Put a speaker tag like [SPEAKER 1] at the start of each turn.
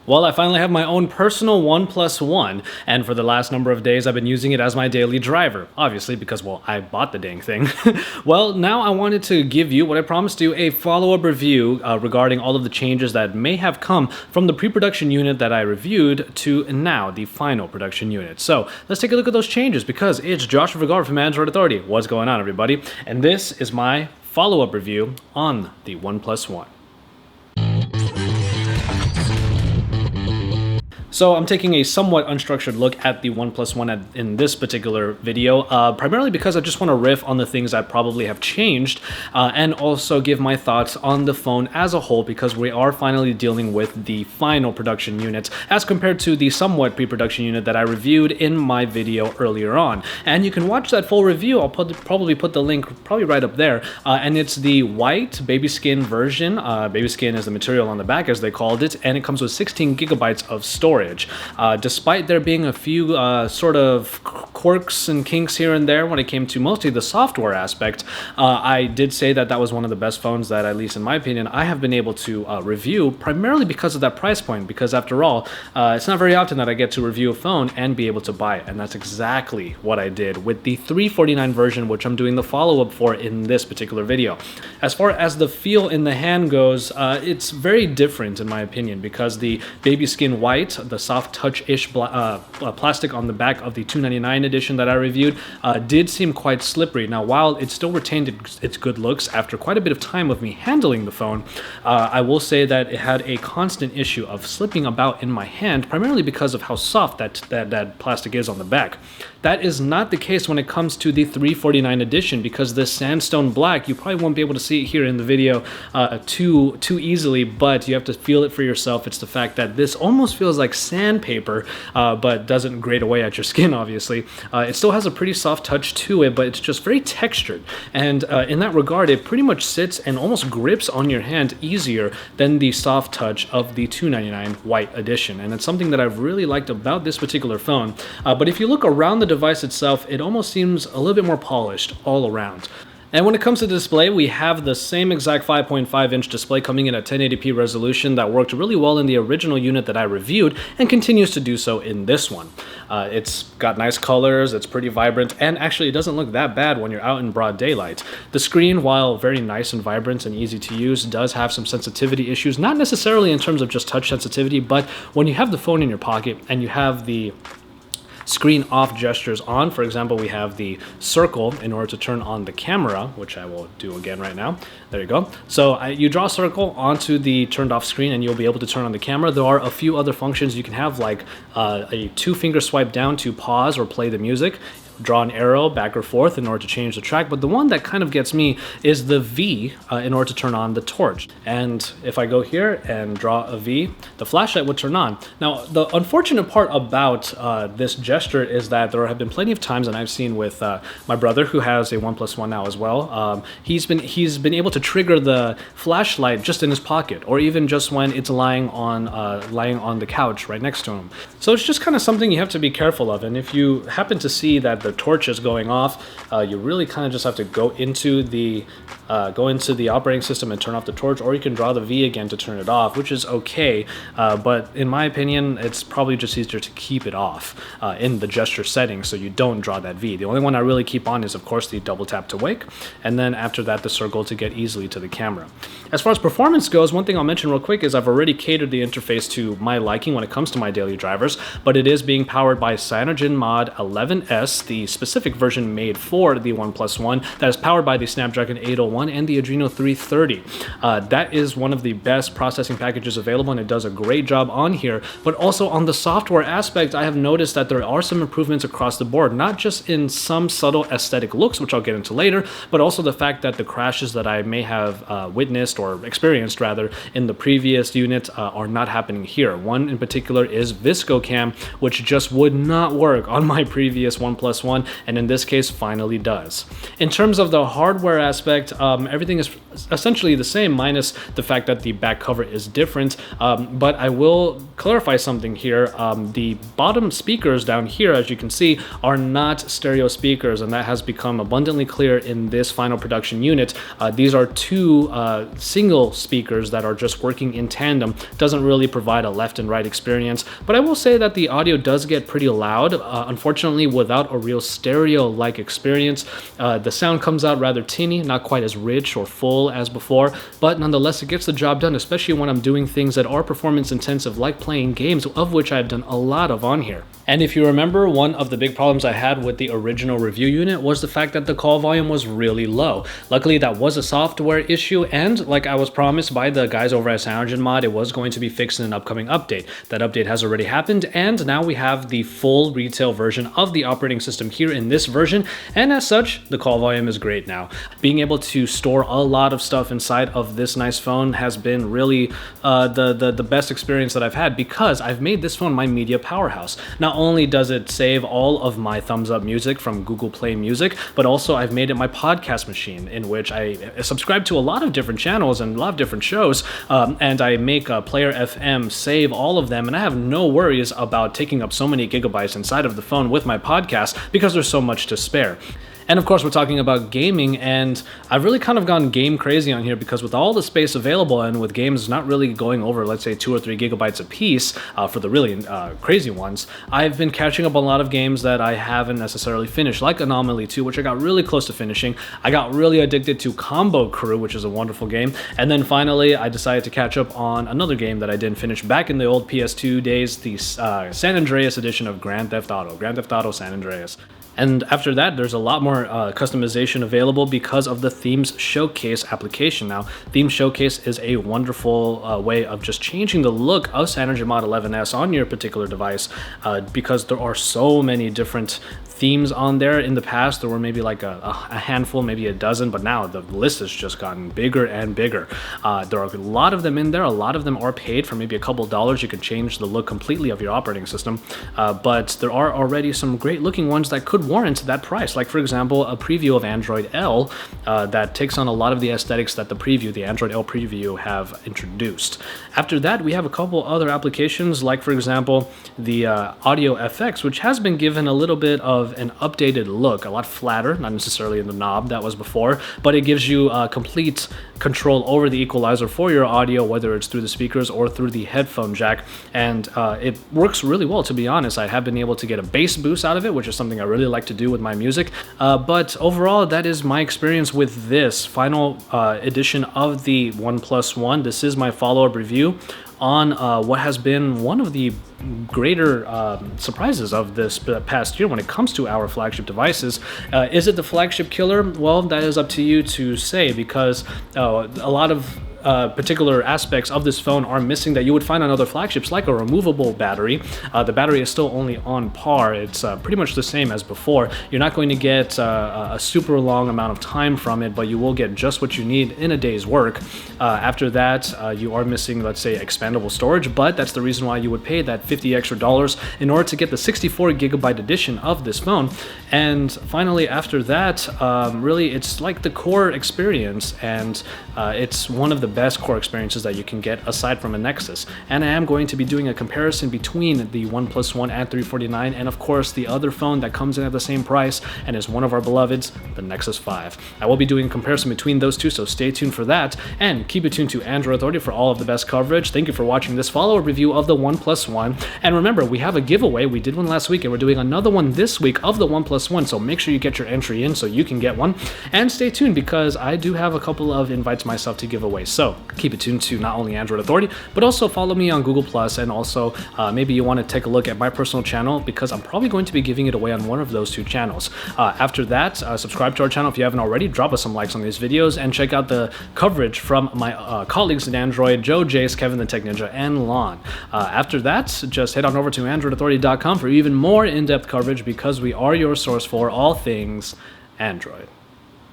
[SPEAKER 1] Well, I finally have my own personal OnePlus One, and for the last number of days I've been using it as my daily driver. Obviously, because, well, I bought the dang thing. Well, now I wanted to give you what I promised you, a follow-up review regarding all of the changes that may have come from the pre-production unit that I reviewed to now, the final production unit. So, let's take a look at those changes, because it's Joshua Vergara from Android Authority. What's going on, everybody? And this is my follow-up review on the OnePlus One. So I'm taking a somewhat unstructured look at the OnePlus One in this particular video, primarily because I just want to riff on the things that probably have changed, and also give my thoughts on the phone as a whole, because we are finally dealing with the final production unit as compared to the somewhat pre-production unit that I reviewed in my video earlier on. And you can watch that full review. I'll probably put the link probably right up there, and it's the white baby skin version. Baby skin is the material on the back, as they called it, and it comes with 16 gigabytes of storage. Despite there being a few sort of quirks and kinks here and there when it came to mostly the software aspect, I did say that that was one of the best phones that, at least in my opinion, I have been able to review, primarily because of that price point, because after all, it's not very often that I get to review a phone and be able to buy it, and that's exactly what I did with the $349 version, which I'm doing the follow-up for in this particular video. As far as the feel in the hand goes, it's very different in my opinion, because the baby skin white, the soft touch-ish plastic on the back of the $299 edition that I reviewed, did seem quite slippery. Now, while it still retained its good looks after quite a bit of time of me handling the phone, I will say that it had a constant issue of slipping about in my hand, primarily because of how soft that plastic is on the back. That is not the case when it comes to the $349 edition, because this sandstone black, you probably won't be able to see it here in the video too easily, but you have to feel it for yourself. It's the fact that this almost feels like sandpaper, but doesn't grate away at your skin, obviously. It still has a pretty soft touch to it, but it's just very textured. And in that regard, it pretty much sits and almost grips on your hand easier than the soft touch of the $299 white edition. And it's something that I've really liked about this particular phone. But if you look around the device itself, it almost seems a little bit more polished all around. And when it comes to the display, we have the same exact 5.5-inch display coming in at 1080p resolution that worked really well in the original unit that I reviewed and continues to do so in this one. It's got nice colors, it's pretty vibrant, and actually it doesn't look that bad when you're out in broad daylight. The screen, while very nice and vibrant and easy to use, does have some sensitivity issues, not necessarily in terms of just touch sensitivity, but when you have the phone in your pocket and you have the screen off gestures on. For example, we have the circle in order to turn on the camera, which I will do again right now. There you go. So you draw a circle onto the turned off screen and you'll be able to turn on the camera. There are a few other functions you can have, like a 2-finger swipe down to pause or play the music. Draw an arrow back or forth in order to change the track, but the one that kind of gets me is the V in order to turn on the torch. And if I go here and draw a V, the flashlight would turn on. Now, the unfortunate part about this gesture is that there have been plenty of times, and I've seen with my brother, who has a OnePlus One now as well, he's been able to trigger the flashlight just in his pocket, or even just when it's lying on the couch right next to him. So it's just kind of something you have to be careful of, and if you happen to see that the torch is going off, you really kind of just have to go into the operating system and turn off the torch, or you can draw the V again to turn it off, which is okay, but in my opinion, it's probably just easier to keep it off in the gesture settings so you don't draw that V. The only one I really keep on is, of course, the double tap to wake, and then after that, the circle to get easily to the camera. As far as performance goes, one thing I'll mention real quick is I've already catered the interface to my liking when it comes to my daily drivers, but it is being powered by CyanogenMod 11S, the specific version made for the OnePlus One that is powered by the Snapdragon 801 and the Adreno 330. That is one of the best processing packages available, and it does a great job on here. But also on the software aspect, I have noticed that there are some improvements across the board, not just in some subtle aesthetic looks, which I'll get into later, but also the fact that the crashes that I may have witnessed or experienced rather in the previous unit are not happening here. One in particular is ViscoCam, which just would not work on my previous OnePlus One, and in this case finally does. In terms of the hardware aspect, everything is essentially the same, minus the fact that the back cover is different. But I will clarify something here. The bottom speakers down here, as you can see, are not stereo speakers, and that has become abundantly clear in this final production unit. These are two single speakers that are just working in tandem. Doesn't really provide a left and right experience, but I will say that the audio does get pretty loud, unfortunately without a real stereo-like experience. The sound comes out rather tinny, not quite as rich or full as before, but nonetheless it gets the job done, especially when I'm doing things that are performance intensive, like playing games, of which I've done a lot of on here. And if you remember, one of the big problems I had with the original review unit was the fact that the call volume was really low. Luckily, that was a software issue, and like I was promised by the guys over at CyanogenMod, it was going to be fixed in an upcoming update. That update has already happened, and now we have the full retail version of the operating system here in this version, and as such, the call volume is great now. Being able to store a lot of stuff inside of this nice phone has been really the best experience that I've had, because I've made this phone my media powerhouse. Not only does it save all of my thumbs up music from Google Play Music, but also I've made it my podcast machine, in which I subscribe to a lot of different channels and a lot of different shows, and I make a Player FM save all of them, and I have no worries about taking up so many gigabytes inside of the phone with my podcast because there's so much to spare. And of course, we're talking about gaming, and I've really kind of gone game crazy on here, because with all the space available and with games not really going over, let's say, 2 or 3 gigabytes a piece for the really crazy ones, I've been catching up on a lot of games that I haven't necessarily finished, like Anomaly 2, which I got really close to finishing. I got really addicted to Combo Crew, which is a wonderful game. And then finally, I decided to catch up on another game that I didn't finish back in the old PS2 days, the San Andreas edition of Grand Theft Auto San Andreas. And after that, there's a lot more customization available because of the Themes Showcase application. Now, Themes Showcase is a wonderful way of just changing the look of CyanogenMod 11S on your particular device, because there are so many different themes on there. In the past, there were maybe like a handful, maybe a dozen, but now the list has just gotten bigger and bigger. There are a lot of them in there. A lot of them are paid for maybe a couple dollars. You can change the look completely of your operating system, but there are already some great looking ones that could warrant that price. Like, for example, a preview of Android L that takes on a lot of the aesthetics that the Android L preview have introduced. After that, we have a couple other applications, like, for example, the Audio FX, which has been given a little bit of an updated look, a lot flatter, not necessarily in the knob that was before, but it gives you complete control over the equalizer for your audio, whether it's through the speakers or through the headphone jack, and it works really well, to be honest. I have been able to get a bass boost out of it, which is something I really like to do with my music, but overall, that is my experience with this final edition of the OnePlus One. This is my follow-up review on what has been one of the greater surprises of this past year when it comes to our flagship devices. Is it the flagship killer? Well, that is up to you to say, because a lot of particular aspects of this phone are missing that you would find on other flagships, like a removable battery. The battery is still only on par. It's pretty much the same as before. You're not going to get a super long amount of time from it, but you will get just what you need in a day's work. After that, you are missing, let's say, expandable storage, but that's the reason why you would pay that $50 extra in order to get the 64 gigabyte edition of this phone. And finally, after that, really, it's like the core experience, and it's one of the best core experiences that you can get aside from a Nexus. And I am going to be doing a comparison between the OnePlus One at $349 and of course the other phone that comes in at the same price and is one of our beloveds, the Nexus 5. I will be doing a comparison between those two, so stay tuned for that, and keep it tuned to Android Authority for all of the best coverage. Thank you for watching this follow-up review of the OnePlus One, and remember, we have a giveaway. We did one last week and we're doing another one this week of the OnePlus One, so make sure you get your entry in so you can get one, and stay tuned because I do have a couple of invites myself to give away. So keep it tuned to not only Android Authority, but also follow me on Google+, and also maybe you want to take a look at my personal channel, because I'm probably going to be giving it away on one of those two channels. After that, subscribe to our channel if you haven't already, drop us some likes on these videos, and check out the coverage from my colleagues at Android, Joe, Jace, Kevin the Tech Ninja, and Lon. After that, just head on over to AndroidAuthority.com for even more in-depth coverage, because we are your source for all things Android.